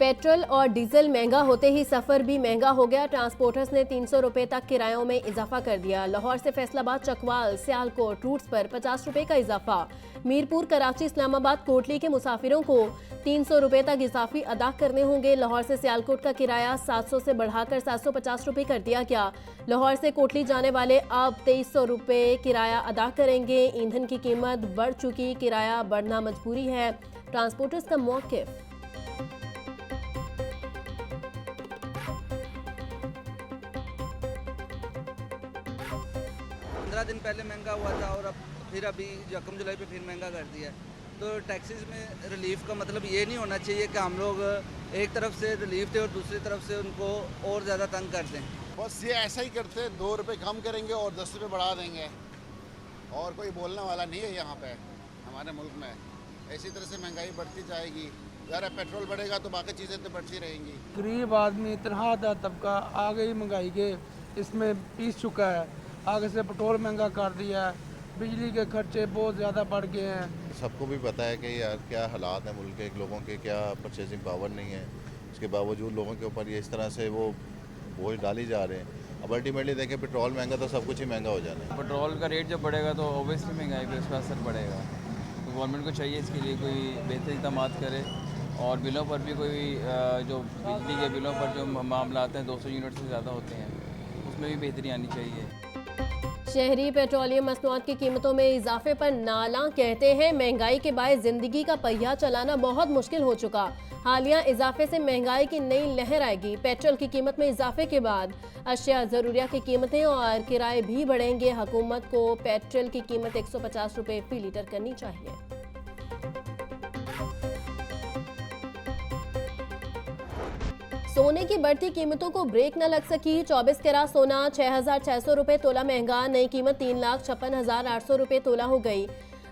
Petrol और diesel महंगा होते ही सफर भी महंगा हो गया। ट्रांसपोर्टर्स ने 300 रुपए तक किरायों में इजाफा कर दिया। लाहौर से फैसलाबाद, चकवाल, सियालकोट रूट्स पर 50 रुपए का इजाफा। मीरपुर, कराची, इस्लामाबाद, कोटली के मुसाफिरों को 300 रुपए तक इजाफी अदा करने होंगे। लाहौर से सियालकोट का किराया 700 से बढ़ाकर 750 रुपए कर दिया गया। लाहौर से कोटली जाने वाले अब 2300 रुपए किराया अदा करेंगे। ईंधन की कीमत बढ़ चुकी, किराया बढ़ना मजबूरी है। ट्रांसपोर्टर्स का मौकिफ। 15 दिन पहले महंगा हुआ था और अब फिर अभी 1 जुलाई पे फिर महंगा कर दिया है। तो टैक्सेस में रिलीफ का मतलब ये नहीं होना चाहिए कि हम लोग एक तरफ से रिलीफ दें और दूसरी तरफ से उनको और ज़्यादा तंग कर दें। बस ये ऐसा ही करते हैं, 2 रुपये कम करेंगे और 10 रुपये बढ़ा देंगे और कोई बोलने वाला नहीं है यहाँ पे हमारे मुल्क में। इसी तरह से महंगाई बढ़ती जाएगी। ज़रा पेट्रोल बढ़ेगा तो बाकी चीज़ें तो बढ़ती रहेंगी। गरीब आदमी, तनख्वाहदार तबका आगे ही महंगाई के इसमें पीस चुका है। आगे से पेट्रोल महंगा कर दिया है, बिजली के खर्चे बहुत ज़्यादा बढ़ गए हैं। सबको भी पता है कि यार क्या हालात हैं मुल्क के, लोगों के क्या परचेजिंग पावर नहीं है। उसके बावजूद लोगों के ऊपर ये इस तरह से वो बोझ डाली जा रहे हैं। अब अल्टीमेटली देखें, पेट्रोल महंगा तो सब कुछ ही महंगा हो जाना है। पेट्रोल का रेट जब बढ़ेगा तो ओबियसली महंगाई पे उसका असर पड़ेगा। तो गवर्नमेंट को चाहिए इसके लिए कोई बेहतर इक़दाम करे और बिलों पर भी कोई जो बिजली के बिलों पर जो मामला आते हैं 200 यूनिट से ज़्यादा होते हैं, उसमें भी बेहतरी आनी चाहिए। शहरी पेट्रोलियम मसनूआत की कीमतों में इजाफे पर नाला कहते हैं महंगाई के बायस जिंदगी का पहिया चलाना बहुत मुश्किल हो चुका। हालिया इजाफे से महंगाई की नई लहर आएगी। पेट्रोल की कीमत में इजाफे के बाद अशिया ज़रूरिया की कीमतें और किराए भी बढ़ेंगे। हुकूमत को पेट्रोल की कीमत 150 रुपए फी लीटर करनी चाहिए। सोने की बढ़ती कीमतों को ब्रेक न लग सकी। 24 कैरात सोना 6,600 रुपए तोला महंगा, नई कीमत 3,56,800 रुपए तोला हो गई।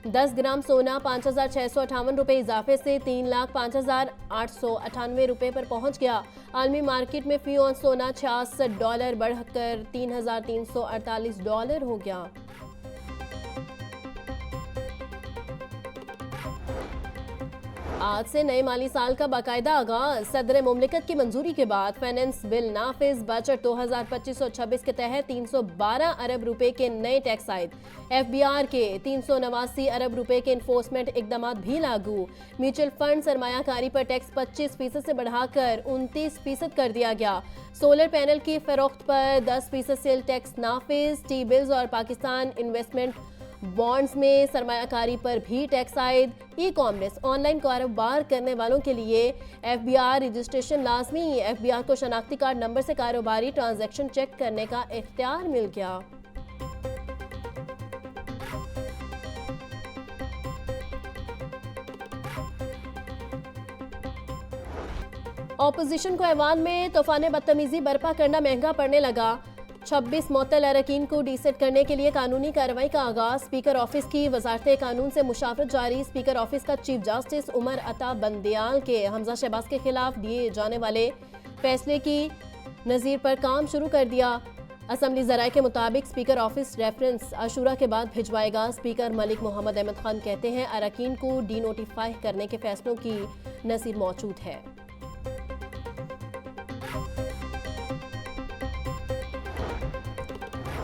10 ग्राम सोना 5,658 रुपए इजाफे से 3,05,898 रुपए पर पहुंच गया। आलमी मार्केट में फी ऑन सोना $66 बढ़कर $3,348 हो गया। आज से नए माली साल का बाकायदा आगाज। सदर मुमलिकत की मंजूरी के बाद फाइनेंस बिल नाफिज। बजट 2025-26 के तहत 312 अरब रुपए के नए टैक्स आयद। FBR के 389 अरब रुपए के इन्फोर्समेंट इकदाम भी लागू। म्यूचुअल फंड सरमायाकारी पर टैक्स 25% से बढ़ाकर 29% कर दिया गया। सोलर पैनल की फरोख्त पर 10% सेल टैक्स नाफिज। टी बिल्स और पाकिस्तान इन्वेस्टमेंट बॉन्ड्स में सरमायाकारी पर भी टैक्स आयद। ई कॉमर्स ऑनलाइन कारोबार करने वालों के लिए FBR रजिस्ट्रेशन लाजमी। FBR को शनाख्ती कार्ड नंबर से कारोबारी ट्रांजैक्शन चेक करने का इख्तियार मिल गया। ऑपोजिशन को ऐवान में तूफान बदतमीजी बर्पा करना महंगा पड़ने लगा। 26 मुअत्तल अरकान को डीसेट करने के लिए कानूनी कार्रवाई का आगाज। स्पीकर ऑफिस की वजारत कानून से मुशावरत जारी। स्पीकर ऑफिस का चीफ जस्टिस उमर अता बंदियाल के हमजा शहबाज के खिलाफ दिए जाने वाले फैसले की नज़ीर पर काम शुरू कर दिया। असम्बली ज़राए के मुताबिक स्पीकर ऑफिस रेफरेंस आशूरा के बाद भिजवाएगा। स्पीकर मलिक मोहम्मद अहमद खान कहते हैं अरकान को डी नोटिफाई करने के फैसलों की नज़ीर मौजूद है।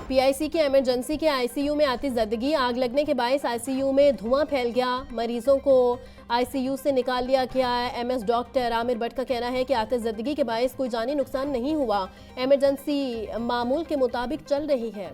PIC के इमरजेंसी के ICU में आती ज़दगी। आग लगने के बायस ICU में धुआं फैल गया। मरीजों को ICU से निकाल लिया गया है। MS डॉक्टर आमिर भट्ट का कहना है कि आतिश ज़दगी के बायस कोई जानी नुकसान नहीं हुआ। इमरजेंसी मामूल के मुताबिक चल रही है।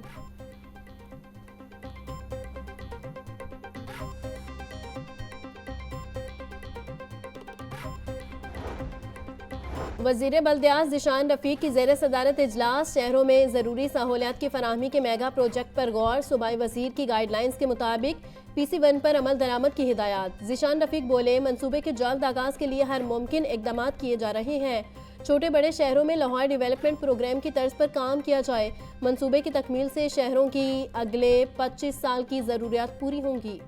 वज़ीर बल्दियात ज़ीशान रफ़ीक की ज़ेर सदारत इजलास। शहरों में ज़रूरी सहूलियात की फराहमी के मेगा प्रोजेक्ट पर गौर। सूबाई वज़ीर की गाइडलाइंस के मुताबिक PC1 पर अमल दरामद की हिदायत। ज़ीशान रफ़ीक बोले मनसूबे के जल्द आगाज़ के लिए हर मुमकिन इक़दाम किए जा रहे हैं। छोटे बड़े शहरों में लाहौर डेवलपमेंट प्रोग्राम की तर्ज पर काम किया जाए। मनसूबे की तकमील से शहरों की अगले 25 साल की ज़रूरियात पूरी होंगी।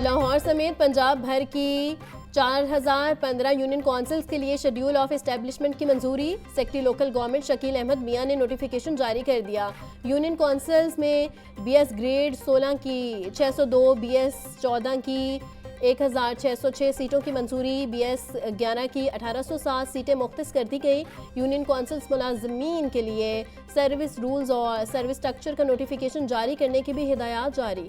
लाहौर समेत पंजाब भर की 4015 यूनियन काउंसिल्स के लिए शेड्यूल ऑफ एस्टेब्लिशमेंट की मंजूरी। Secretary local government Shakeel Ahmed Mian ने नोटिफिकेशन जारी कर दिया। यूनियन काउंसिल्स में बीएस ग्रेड 16 की 602, बीएस 14 की 1606 सीटों की मंजूरी, बीएस 11 की 1807 सीटें मुख्तस कर दी गई। यूनियन काउंसिल्स मुलाजमीन के लिए सर्विस रूल्स और सर्विस स्ट्रक्चर का नोटिफिकेशन जारी करने की भी हिदायत जारी।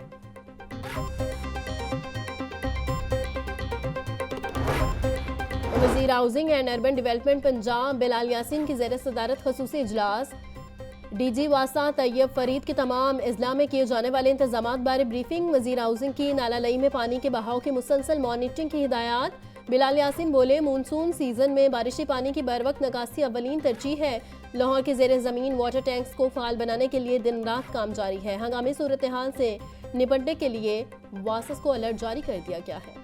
वज़ीर housing and urban development Punjab Bilal Yasin की ज़ेर सदारत खसूसी इजलास। डीजी वासा तैयब फरीद के तमाम अजला में किए जाने वाले इंतजामात बारे ब्रीफिंग। वज़ीर हाउसिंग की नाला लई में पानी के बहाव की मुसलसल मॉनिटरिंग की हिदायत। बिलाल यासीन बोले, मानसून सीजन में बारिशी पानी की बर वक्त निकासी अव्वलीन तरजीह है। लाहौर के ज़ेर ज़मीन वाटर टैंक्स को फाल बनाने के लिए दिन रात काम जारी है। हंगामी सूरत हाल से निपटने के लिए वासस को अलर्ट जारी कर दिया गया है।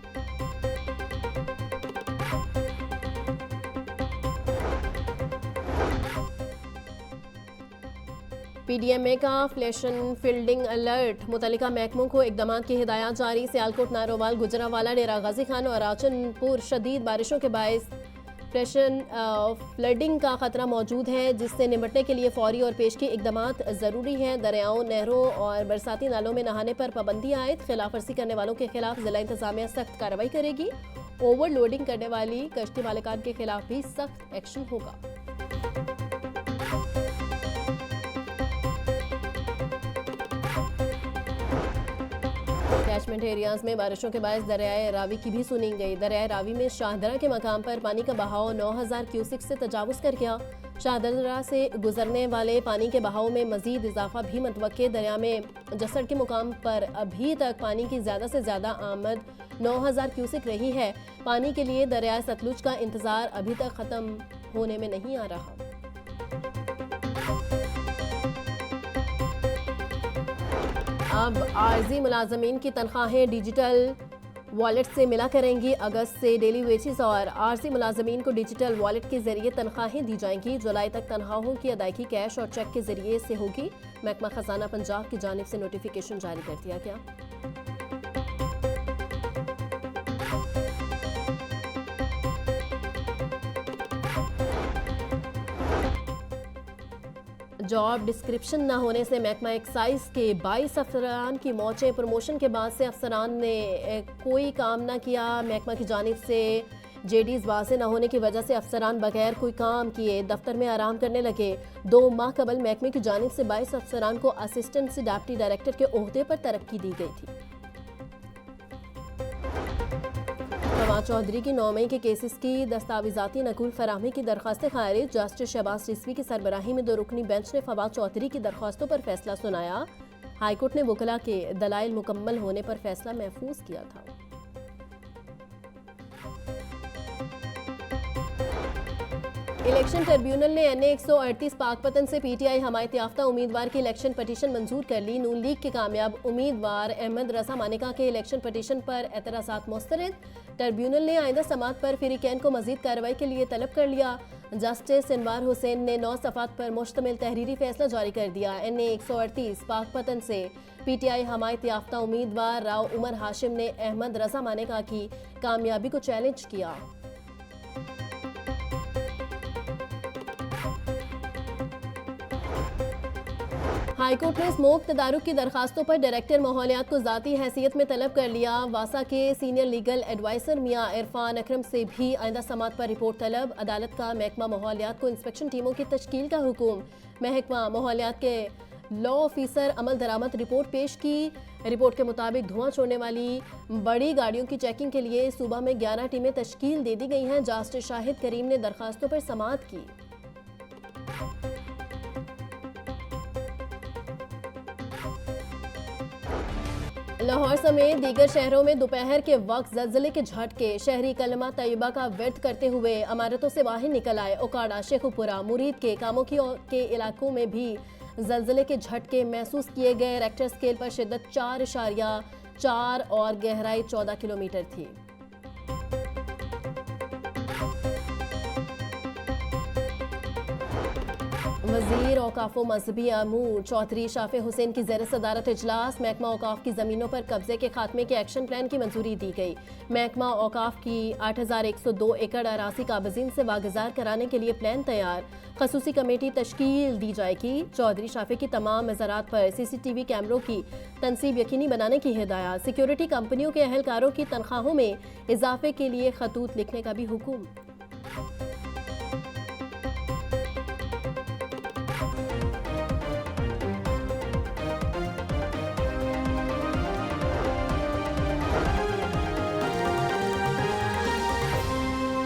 पीडीएमए का फ्लैशन फील्डिंग अलर्ट। मुतल्लिका महकमों को इकदाम की हिदायत जारी। सियालकोट, नारोवाल, गुजरावाला, डेरा गाजी खान और राचनपुर शदीद बारिशों के बायस फ्लैशन फ्लडिंग का खतरा मौजूद है, जिससे निपटने के लिए फौरी और पेशगी इकदाम ज़रूरी हैं। दरियाओं, नहरों और बरसाती नालों में नहाने पर पाबंदी आयद। खिलाफ वर्जी करने वालों के खिलाफ जिला इंतजामिया सख्त कार्रवाई करेगी। ओवरलोडिंग करने वाली कश्ती मालिकान के खिलाफ भी सख्त एक्शन होगा। कैचमेंट एरियाज में बारिशों के बायस दरियाए रावी की भी सुनी गई। दरियाए रावी में शाहदरा के मकाम पर पानी का बहाव 9000 क्यूसिक से तजावुज़ कर गया। शाहदरा से गुजरने वाले पानी के बहाव में मजीद इजाफा भी मतवक्के। दरिया में जसड़ के मुकाम पर अभी तक पानी की ज़्यादा से ज़्यादा आमद 9000 क्यूसिक रही है। पानी के लिए दरियाए सतलुज का इंतज़ार अभी तक ख़त्म होने में नहीं आ रहा। अब आर्जी मुलाजमीन की तनख्वाहें डिजिटल वॉलेट से मिला करेंगी। अगस्त से डेली वेजेस और आर्जी मुलाजमीन को डिजिटल वॉलेट के जरिए तनख्वाहें दी जाएंगी। जुलाई तक तनख्वाहों की अदायगी कैश और चेक के जरिए से होगी। महकमा खजाना पंजाब की जानिब से नोटिफिकेशन जारी कर दिया गया। जॉब डिस्क्रिप्शन न होने से महकमा एक्साइज के 22 अफसरान की मौतें। प्रमोशन के बाद से अफसरान ने कोई काम न किया। महकमा की जानिब से जेडीज वाज़ेह न होने की वजह से अफसरान बगैर कोई काम किए दफ्तर में आराम करने लगे। 2 माह कबल महकमे की जानिब से 22 अफसरान को असिस्टेंट से डिप्टी डायरेक्टर के ओहदे पर तरक्की दी गई थी। फवाद चौधरी की 9 मई के केसेस की दस्तावेजाती नकूल फराहमी की दरख्वास्तें खारिज। जस्टिस शहबाज रिजवी की सरबराही में 2 रुकनी बेंच ने फवाद चौधरी की दरख्वास्तों पर फैसला सुनाया। हाईकोर्ट ने वकला के दलाइल मुकम्मल होने पर फैसला महफूज किया था। इलेक्शन ट्रिब्यूनल ने NA 138 पाकपतन से PTI हमायत याफ्ता उम्मीदवार की इलेक्शन पटिशन मंजूर कर ली। नून लीग के कामयाब उम्मीदवार अहमद रजा मानिका के इलेक्शन पटिशन पर एतराज़ात मुस्तरद। ट्रिब्यूनल ने आइंदा समात पर फिरीकैन को मजीद कार्रवाई के लिए तलब कर लिया। जस्टिस इनवार हुसैन ने 9 सफ़ात पर मुश्तमिल तहरीरी फैसला जारी कर दिया। NA 138 पाकपतन से PTI हमायत याफ्ता उम्मीदवार राव उमर हाशिम ने अहमद रजा मानिका की कामयाबी को चैलेंज किया। हाईकोर्ट ने स्मोक तदारुक की दरखास्तों पर डायरेक्टर माहौलियात को ज़ाती हैसियत में तलब कर लिया। वासा के सीनियर लीगल एडवाइज़र मियां इरफान अकरम से भी आइंदा समात पर रिपोर्ट तलब। अदालत का महकमा माहौलियात को इंस्पेक्शन टीमों की तश्कील का हुक्म। महकमा माहौलियात के लॉ ऑफिसर अमल दरामद रिपोर्ट पेश की। रिपोर्ट के मुताबिक धुआं छोड़ने वाली बड़ी गाड़ियों की चेकिंग के लिए सूबा में 11 टीमें तश्कील दे दी गई हैं। जस्टिस शाहिद करीम ने दरखास्तों पर समात की। लाहौर समेत दीगर शहरों में दोपहर के वक्त ज़लज़ले के झटके। शहरी कलमा तैयबा का व्यर्थ करते हुए इमारतों से बाहर निकल आए। ओकाड़ा, शेखुपुरा, मुरीद के कामोकी के इलाकों में भी ज़लज़ले के झटके महसूस किए गए। रेक्टर स्केल पर शिद्दत 4.4 और गहराई 14 किलोमीटर थी। वज़ीर औकाफ व मजहबी अमूर चौधरी शाफे हुसैन की ज़ेर सदारत इजलास महकमा औकाफ की ज़मीनों पर कब्जे के खात्मे के एक्शन प्लान की मंजूरी दी गई। महकमा औकाफ की 8102 एकड़ अरासी काबज़ीन से वागुज़ार कराने के लिए प्लान तैयार, खसूसी कमेटी तश्कील दी जाएगी। चौधरी शाफे की तमाम मज़ारात पर CCTV कैमरों की तनसीब यकीनी बनाने की हिदायत। सिक्योरिटी कंपनियों के अहलकारों की तनख्वाहों में इजाफे के लिए खतूत लिखने का भी हुक्म।